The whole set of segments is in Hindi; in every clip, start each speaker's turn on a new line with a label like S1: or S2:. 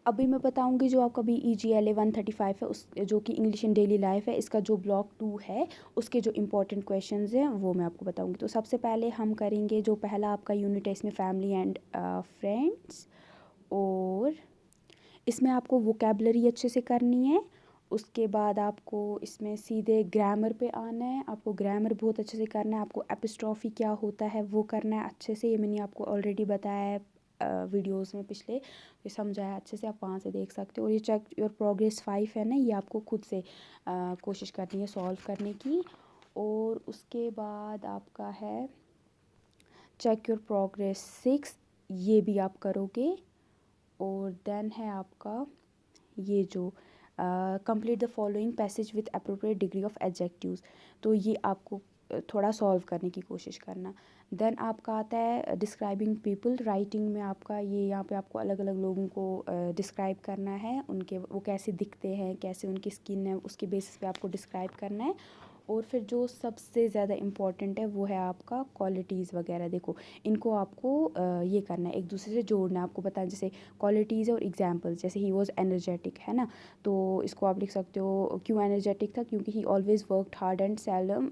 S1: अभी मैं बताऊंगी जो आपका भी EGLA 135 है, उस जो कि इंग्लिश इन डेली लाइफ है, इसका जो ब्लॉक 2 है उसके जो इंपॉर्टेंट क्वेश्चंस हैं वो मैं आपको बताऊंगी। तो सबसे पहले हम करेंगे जो पहला आपका यूनिट है, इसमें फैमिली एंड फ्रेंड्स, और इसमें आपको वोकेबलरी अच्छे से करनी है। उसके बाद आपको इसमें सीधे ग्रामर पे आना है, आपको ग्रामर बहुत अच्छे से करना है, आपको एपिस्ट्रॉफी क्या होता है वो करना है अच्छे से। ये मैंने आपको ऑलरेडी बताया है वीडियोस में पिछले, ये समझाया अच्छे से, आप वहाँ से देख सकते हो। और ये चेक योर प्रोग्रेस 5 है ना, ये आपको खुद से कोशिश करनी है सॉल्व करने की। और उसके बाद आपका है चेक योर प्रोग्रेस 6, ये भी आप करोगे। और देन है आपका ये जो complete the following passage with appropriate degree of adjectives, तो ये आपको थोड़ा सॉल्व करने की कोशिश करना। देन आपका आता है डिस्क्राइबिंग पीपल, राइटिंग में आपका ये यहाँ पे आपको अलग अलग लोगों को डिस्क्राइब करना है, उनके वो कैसे दिखते हैं, कैसे उनकी स्किन है, उसके बेसिस पे आपको डिस्क्राइब करना है। और फिर जो सबसे ज़्यादा इम्पॉर्टेंट है वो है आपका क्वालिटीज़ वगैरह। देखो इनको आपको ये करना है, एक दूसरे से जोड़ना है। आपको पता है जैसे क्वालिटीज़ और एग्जांपल्स, जैसे ही वॉज एनर्जेटिक है ना, तो इसको आप लिख सकते हो क्यों एनर्जेटिक था, क्योंकि ही always worked hard and seldom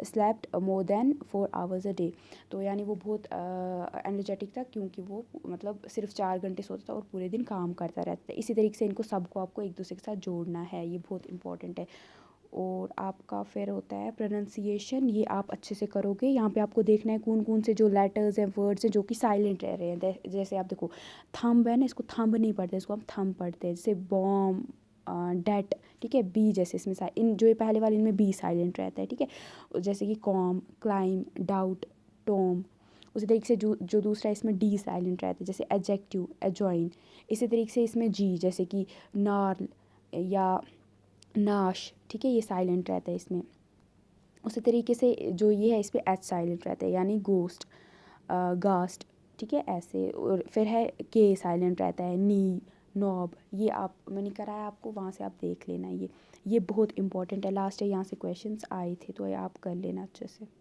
S1: slept more than 4 hours a day। तो यानी वो बहुत एनर्जेटिक था क्योंकि वो मतलब सिर्फ 4 घंटे सोता था और पूरे दिन काम करता रहता था। इसी तरीके से इनको सबको आपको एक दूसरे के साथ जोड़ना है, ये बहुत इंपॉर्टेंट है। और आपका फिर होता है प्रोनाउंसिएशन, ये आप अच्छे से करोगे। यहाँ पे आपको देखना है कौन कौन से जो लेटर्स हैं, वर्ड्स हैं जो कि साइलेंट रह रहे हैं। जैसे आप देखो थंब है ना, इसको थंब नहीं पढ़ते, इसको हम थंब पढ़ते हैं। जैसे बॉम, डेट, ठीक है। बी जैसे इसमें इन जो ये पहले वाले इनमें बी साइलेंट रहता है, ठीक है। जैसे कि कॉम, क्लाइम, डाउट, टोम। उसी तरीके से जो दूसरा इसमें डी साइलेंट रहता है, जैसे एडजेक्टिव, एजॉइन। इसी तरीके से इसमें जी, जैसे कि नार्ल या नाश, ठीक है, ये साइलेंट रहता है इसमें। उसी तरीके से जो ये है इस पर एच साइलेंट रहता है, यानी गोस्ट, गास्ट, ठीक है, ऐसे। और फिर है के साइलेंट रहता है, नी, नॉब। ये आप मैंने कराया आपको, वहाँ से आप देख लेना। ये बहुत इंपॉर्टेंट है, लास्ट है यहाँ से क्वेश्चंस आए थे, तो ये आप कर लेना अच्छे से।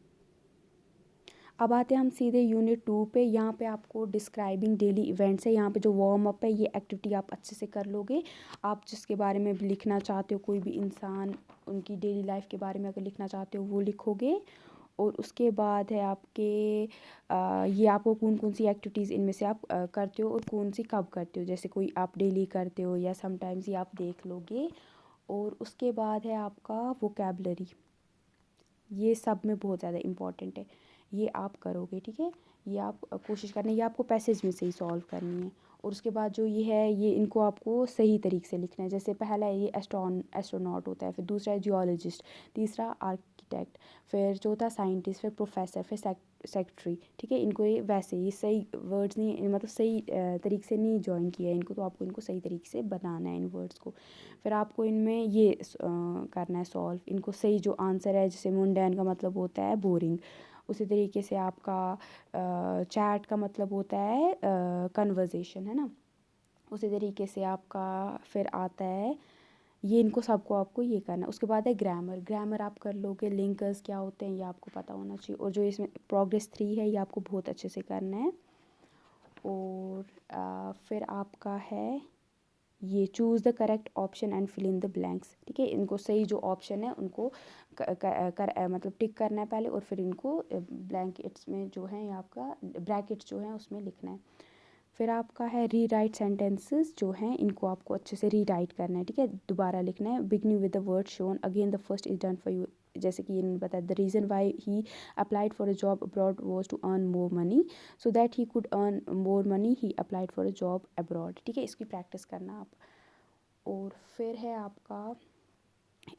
S1: अब आते हैं हम सीधे यूनिट 2 पे। यहाँ पे आपको डिस्क्राइबिंग डेली इवेंट्स है। यहाँ पे जो वार्म अप है, ये एक्टिविटी आप अच्छे से कर लोगे। आप जिसके बारे में भी लिखना चाहते हो, कोई भी इंसान, उनकी डेली लाइफ के बारे में अगर लिखना चाहते हो वो लिखोगे। और उसके बाद है आपके ये आपको कौन कौन सी एक्टिविटीज़ इनमें से आप करते हो और कौन सी कब करते हो, जैसे कोई आप डेली करते हो या समटाइम्स, ये आप देख लोगे। और उसके बाद है आपका वोकेबलरी, ये सब में बहुत ज़्यादा इंपॉर्टेंट है, ये आप करोगे, ठीक है। ये आप कोशिश करना, ये आपको पैसेज में से ही सॉल्व करनी है। और उसके बाद जो ये है, ये इनको आपको सही तरीके से लिखना है। जैसे पहला है ये एस्ट्रोनॉट होता है, फिर दूसरा है जियोलॉजिस्ट, तीसरा आर्किटेक्ट, फिर चौथा साइंटिस्ट, फिर प्रोफेसर, फिर सेक्रेटरी, ठीक है। इनको ये वैसे ये सही वर्ड्स नहीं, मतलब सही तरीके से नहीं जॉइन किया है इनको, तो आपको इनको सही तरीके से बनाना है इन वर्ड्स को। फिर आपको इनमें ये करना है सॉल्व, इनको सही जो आंसर है, जैसे मुंडैन का मतलब होता है बोरिंग, उसी तरीके से आपका चैट का मतलब होता है कन्वर्जेशन, है ना। उसी तरीके से आपका फिर आता है ये, इनको सबको आपको ये करना है। उसके बाद है ग्रामर, ग्रामर आप कर लोगे। लिंकर्स क्या होते हैं ये आपको पता होना चाहिए। और जो इसमें प्रोग्रेस 3 है, ये आपको बहुत अच्छे से करना है। और फिर आपका है ये choose the correct option and fill in the blanks, ठीक है। इनको सही जो ऑप्शन है उनको मतलब टिक करना है पहले, और फिर इनको ब्लैंकेट्स में जो है, आपका ब्रैकेट्स जो है उसमें लिखना है। फिर आपका है री राइट सेंटेंसेस जो हैं, इनको आपको अच्छे से री राइट करना है, ठीक है, दोबारा लिखना है। Beginning with the word shown again the first is done for you, जैसे कि इन्होंने बताया the reason why he applied for a job abroad was to earn more money, so that he could earn more money he applied for a job abroad, ठीक है। इसकी प्रैक्टिस करना आप। और फिर है आपका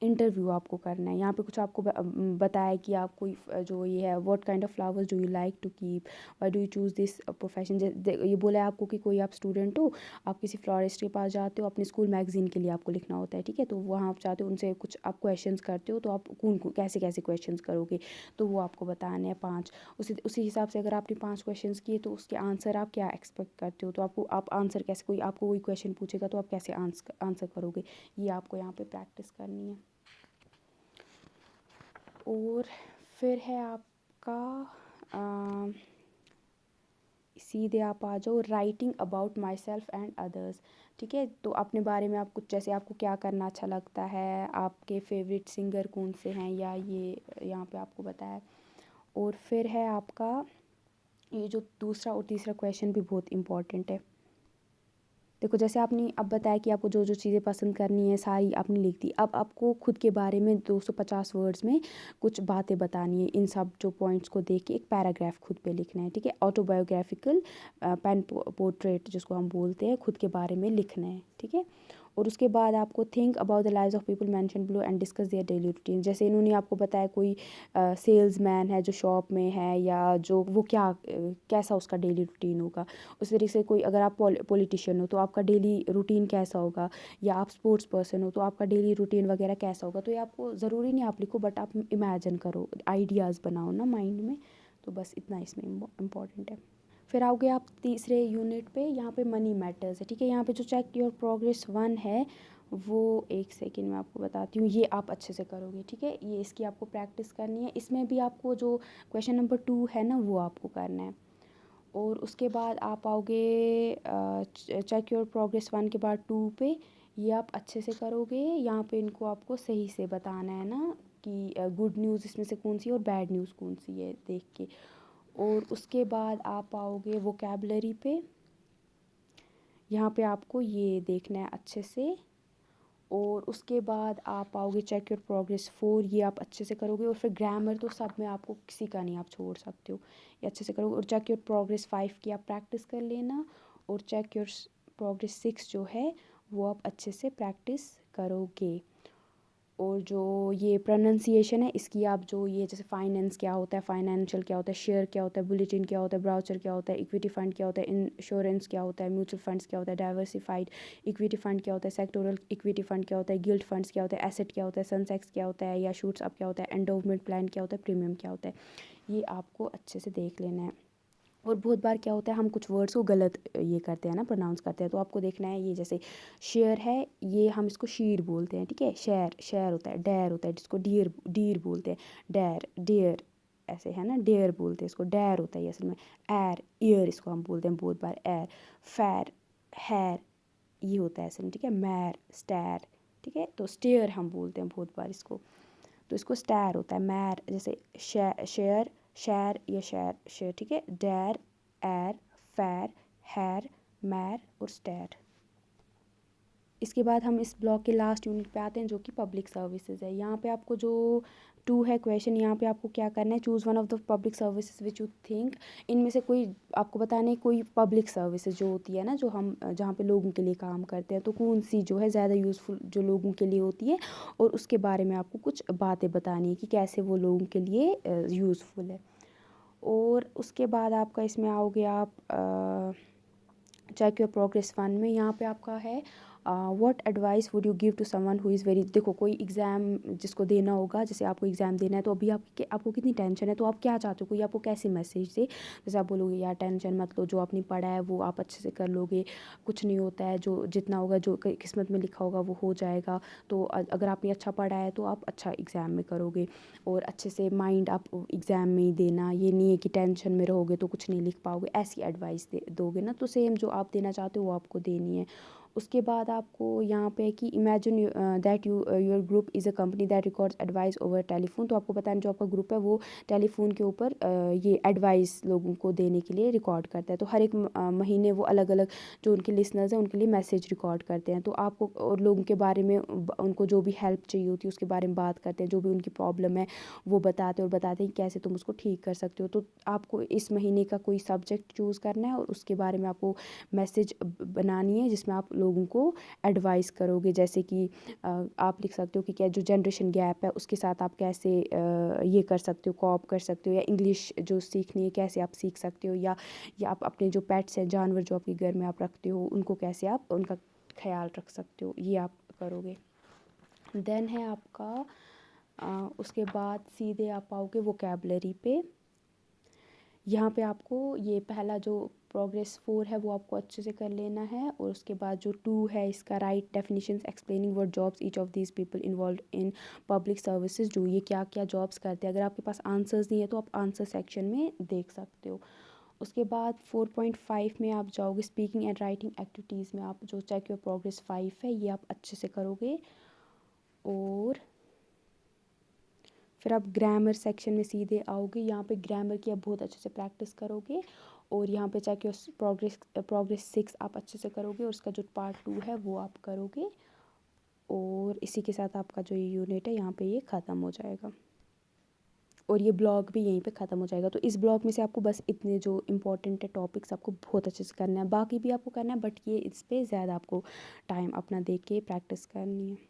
S1: इंटरव्यू आपको करना है। यहाँ पे कुछ आपको बताया कि आप कोई जो ये है, what kind of flowers do you like to keep, why do you choose this profession. ये बोला है आपको कि कोई आप स्टूडेंट हो, आप किसी फ्लोरिस्ट के पास जाते हो, अपने स्कूल मैगजीन के लिए आपको लिखना होता है, ठीक है। तो वहाँ आप जाते हो, उनसे कुछ आप क्वेश्चंस करते हो, तो आप कौन कैसे कैसे क्वेश्चंस करोगे, तो वो आपको बताने हैं 5। उसी हिसाब से अगर आपने 5 क्वेश्चंस किए, तो उसके आंसर आप क्या एक्सपेक्ट करते हो, तो आपको आप आंसर कैसे, कोई आपको कोई क्वेश्चन पूछेगा तो आप कैसे आंसर करोगे, ये आपको यहाँ पे प्रैक्टिस करनी है। और फिर है आपका सीधे आप आ जाओ writing about my self and others. ठीक है, तो अपने बारे में आप कुछ, जैसे आपको क्या करना अच्छा लगता है, आपके फेवरेट सिंगर कौन से हैं, या ये यहाँ पे आपको बताया। और फिर है आपका ये जो दूसरा और तीसरा क्वेश्चन भी बहुत इंपॉर्टेंट है। देखो जैसे आपने अब बताया कि आपको जो जो चीज़ें पसंद करनी है सारी आपने लिख दी। अब आपको खुद के बारे में 250 वर्ड्स में कुछ बातें बतानी है। इन सब जो पॉइंट्स को देख के एक पैराग्राफ खुद पे लिखना है। ठीक है, ऑटोबायोग्राफिकल पेन पोर्ट्रेट जिसको हम बोलते हैं, खुद के बारे में लिखना है। ठीक है, और उसके बाद आपको think about the lives of people mention below and discuss their daily routine. जैसे इन्होंने आपको बताया कोई सेल्समैन है जो शॉप में है, या जो वो क्या कैसा उसका डेली रूटीन होगा। उस तरीके से कोई, अगर आप पॉलिटिशियन हो तो आपका डेली रूटीन कैसा होगा, या आप स्पोर्ट्स पर्सन हो तो आपका डेली रूटीन वगैरह कैसा होगा। तो ये आपको ज़रूरी नहीं आप लिखो, बट आप इमेजिन करो, आइडियाज़ बनाओ ना माइंड में। तो बस इतना इसमें इम्पॉर्टेंट है। फिर आओगे आप तीसरे यूनिट पे, यहाँ पे मनी मैटर्स है। ठीक है, यहाँ पे जो चेक योर प्रोग्रेस 1 है वो, एक सेकेंड में आपको बताती हूँ, ये आप अच्छे से करोगे। ठीक है, ये इसकी आपको प्रैक्टिस करनी है। इसमें भी आपको जो क्वेश्चन नंबर 2 है ना वो आपको करना है। और उसके बाद आप आओगे चेक योर प्रोग्रेस 1 के बाद 2 पे, ये आप अच्छे से करोगे। यहाँ पे इनको आपको सही से बताना है ना कि गुड न्यूज़ इसमें से कौन सी है और बैड न्यूज़ कौन सी है देख के। और उसके बाद आप आओगे वोकैबलरी पे, यहाँ पे आपको ये देखना है अच्छे से। और उसके बाद आप आओगे चेक योर प्रोग्रेस 4, ये आप अच्छे से करोगे। और फिर ग्रामर तो सब में आपको किसी का नहीं आप छोड़ सकते हो, ये अच्छे से करोगे। और चेक योर प्रोग्रेस 5 की आप प्रैक्टिस कर लेना। और चेक योर प्रोग्रेस 6 जो है वो आप अच्छे से प्रैक्टिस करोगे। और जो ये प्रोनंसिएशन है इसकी आप जो ये जैसे फाइनेंस क्या होता है, फाइनेंशियल क्या होता है, शेयर क्या होता है, बुलेटिन क्या होता है, ब्राउचर क्या होता है, इक्विटी फंड क्या होता है, इंश्योरेंस क्या होता है, म्यूचुअल फंड्स क्या होता है, डाइवर्सिफाइड इक्विटी फंड क्या होता है, सेक्टोरल इक्विटी फंड क्या होता है, गिल्ड फंड्स क्या होता है, एसेट क्या होता है, सनसेक्स क्या होता है, या शूट्स अप क्या होता है, एंडोवमेंट प्लान क्या होता है, प्रीमियम क्या होता है, ये आपको अच्छे से देख लेना है। और बहुत बार क्या होता है हम कुछ वर्ड्स को गलत ये करते हैं ना, प्रोनाउंस करते हैं। तो आपको देखना है, ये जैसे शेयर है, ये हम इसको शीर बोलते हैं। ठीक है, शेयर शेयर होता है, डेयर होता है जिसको डीर डीर बोलते हैं, डेयर डेयर ऐसे है ना, डेयर बोलते हैं इसको, डेयर होता है ये असल में। एर ईयर इसको हम बोलते हैं बहुत बार, एर फैर हैर ये होता है असल में। ठीक है, मैर स्टैर। ठीक है, तो स्टेयर हम बोलते हैं बहुत बार इसको, तो इसको स्टैर होता है। मैर जैसे शेयर शैर या शैर शेयर। ठीक है, डैर एर फैर हैर मैर और स्टैर। इसके बाद हम इस ब्लॉक के लास्ट यूनिट पे आते हैं जो कि पब्लिक सर्विसेज है। यहाँ पे आपको जो 2 है क्वेश्चन, यहाँ पे आपको क्या करना है, choose one of the public services which you think, इनमें से कोई आपको बताना है कोई पब्लिक सर्विसेज जो होती है ना, जो हम जहाँ पे लोगों के लिए काम करते हैं, तो कौन सी जो है ज़्यादा यूज़फुल जो लोगों के लिए होती है, और उसके बारे में आपको कुछ बातें बतानी है कि कैसे वो लोगों के लिए यूज़फुल है। और उसके बाद आपका इसमें आओगे आप चेक योर प्रोग्रेस 1 में, यहाँ पे आपका है what advice would you give to someone who is very, देखो कोई एग्ज़ाम जिसको देना होगा, जैसे आपको एग्ज़ाम देना है तो अभी आपको कितनी टेंशन है, तो आप क्या चाहते हो, कोई आपको कैसे मैसेज दे। जैसे आप बोलोगे यार टेंशन मत लो, जो आपने पढ़ा है वो आप अच्छे से कर लोगे, कुछ नहीं होता है, जो जितना होगा जो किस्मत में लिखा होगा वो हो जाएगा। तो अगर आपने अच्छा पढ़ा है तो आप अच्छा एग्ज़ाम में करोगे, और अच्छे से माइंड आप एग्ज़ाम में ही देना, ये नहीं है कि टेंशन में रहोगे तो कुछ नहीं लिख पाओगे, ऐसी एडवाइस दोगे ना। तो सेम जो आप देना चाहते हो वो आपको देनी है। उसके बाद आपको यहाँ पे कि imagine that your group is a company that records advice over telephone. तो आपको पता है जो आपका ग्रुप है वो टेलीफोन के ऊपर ये एडवाइस लोगों को देने के लिए रिकॉर्ड करता है। तो हर एक महीने वो अलग अलग जो उनके लिसनर्स हैं उनके लिए मैसेज रिकॉर्ड करते हैं। तो आपको और लोगों के बारे में उनको जो भी हेल्प चाहिए होती है उसके बारे में बात करते हैं, जो भी उनकी प्रॉब्लम है वो बताते हैं, और बताते हैं कैसे तुम उसको ठीक कर सकते हो। तो आपको इस महीने का कोई सब्जेक्ट चूज़ करना है और उसके बारे में आपको मैसेज बनानी है जिसमें आप लोगों को एडवाइस करोगे। जैसे कि आप लिख सकते हो कि क्या जो जनरेशन गैप है उसके साथ आप कैसे ये कर सकते हो, कॉप कर सकते हो, या इंग्लिश जो सीखनी है कैसे आप सीख सकते हो, या आप अपने जो पेट्स हैं, जानवर जो आपके घर में आप रखते हो, उनको कैसे आप उनका ख्याल रख सकते हो, ये आप करोगे। देन है आपका उसके बाद सीधे आप आओगे वोकैबलरी पे। यहाँ पे आपको ये पहला जो प्रोग्रेस 4 है वो आपको अच्छे से कर लेना है। और उसके बाद जो 2 है इसका right definitions explaining what jobs each of these people involve in public services, जो ये क्या क्या जॉब्स करते हैं। अगर आपके पास आंसर्स नहीं है तो आप आंसर सेक्शन में देख सकते हो। उसके बाद 4.5 में आप जाओगे स्पीकिंग एंड राइटिंग एक्टिविटीज़ में। आप जो चेक योर प्रोग्रेस 5 है ये आप अच्छे से करोगे। और फिर आप ग्रामर सेक्शन में सीधे आओगे, यहाँ पे ग्रामर की आप बहुत अच्छे से प्रैक्टिस करोगे। और यहाँ पे चेक योर प्रोग्रेस 6 आप अच्छे से करोगे, और उसका जो पार्ट 2 है वो आप करोगे। और इसी के साथ आपका जो ये यूनिट है यहाँ पे ये ख़त्म हो जाएगा, और ये ब्लॉग भी यहीं पे ख़त्म हो जाएगा। तो इस ब्लॉग में से आपको बस इतने जो इंपॉर्टेंट है टॉपिक्स आपको बहुत अच्छे से करना है, बाकी भी आपको करना है, बट ये इस पे ज़्यादा आपको टाइम अपना दे के प्रैक्टिस करनी है।